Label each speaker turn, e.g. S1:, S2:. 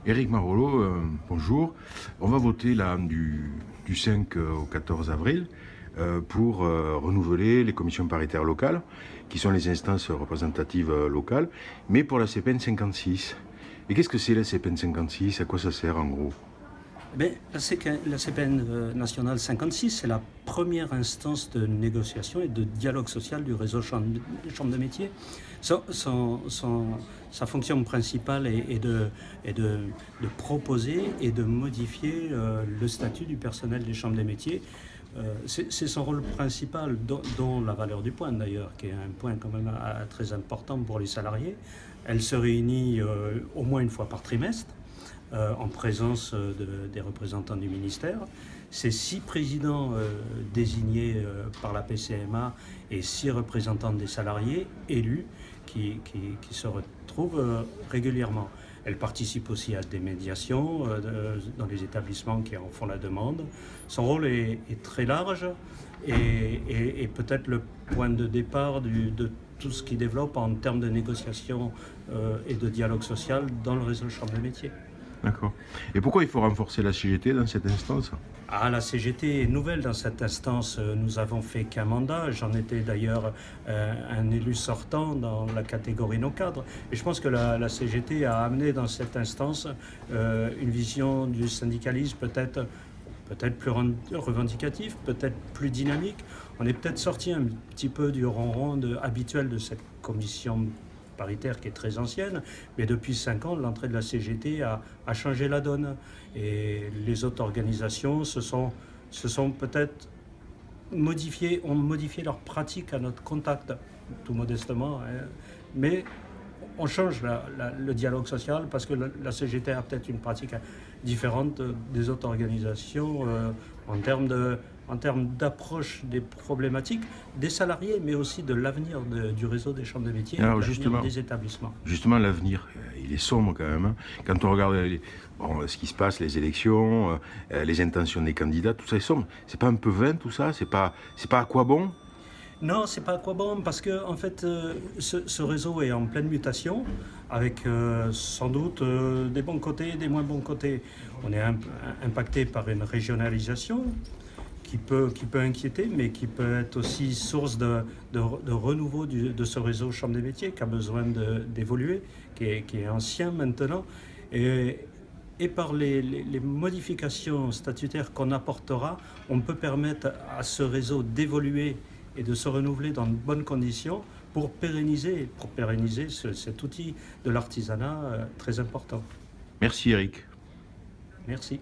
S1: Éric Marolleau, bonjour. On va voter là du 5 au 14 avril pour renouveler les commissions paritaires locales, qui sont les instances représentatives locales, mais pour la CPN 56. Et qu'est-ce que c'est la CPN 56? À quoi ça sert en gros?
S2: La CPN nationale 56, c'est la première instance de négociation et de dialogue social du réseau Chambre de métiers. Sa fonction principale est de proposer et de modifier le statut du personnel des chambres des métiers. C'est son rôle principal, dont la valeur du point d'ailleurs, qui est un point quand même très important pour les salariés. Elle se réunit au moins une fois par trimestre. En présence des représentants du ministère. C'est 6 présidents désignés par la PCMA et 6 représentants des salariés élus qui se retrouvent régulièrement. Elle participe aussi à des médiations dans les établissements qui en font la demande. Son rôle est très large et peut-être le point de départ de tout ce qui développe en termes de négociation et de dialogue social dans le réseau Chambre de métiers.
S1: D'accord. Et pourquoi il faut renforcer la CGT dans cette instance?
S2: La CGT est nouvelle dans cette instance. Nous avons fait qu'un mandat. J'en étais d'ailleurs un élu sortant dans la catégorie non cadre. Et je pense que la CGT a amené dans cette instance une vision du syndicalisme peut-être plus revendicatif, peut-être plus dynamique. On est peut-être sorti un petit peu du ronron habituel de cette commission paritaire qui est très ancienne, mais depuis 5 ans, l'entrée de la CGT a changé la donne. Et les autres organisations se sont peut-être ont modifié leur pratique à notre contact, tout modestement. Mais on change le dialogue social parce que la CGT a peut-être une pratique différente des autres organisations en termes d'approche des problématiques des salariés, mais aussi de l'avenir du réseau des chambres de métiers,
S1: Alors
S2: l'avenir des établissements.
S1: Justement, l'avenir, il est sombre quand même. Quand on regarde ce qui se passe, les élections, les intentions des candidats, tout ça est sombre. C'est pas un peu vain tout ça? C'est pas à quoi bon?
S2: Non, c'est pas à quoi bon, parce que en fait, ce réseau est en pleine mutation, avec sans doute des bons côtés et des moins bons côtés. On est impacté par une régionalisation qui peut inquiéter, mais qui peut être aussi source de renouveau de ce réseau Chambre des métiers, qui a besoin d'évoluer, qui est ancien maintenant. Et par les modifications statutaires qu'on apportera, on peut permettre à ce réseau d'évoluer et de se renouveler dans de bonnes conditions pour pérenniser cet outil de l'artisanat très important.
S1: Merci Eric.
S2: Merci.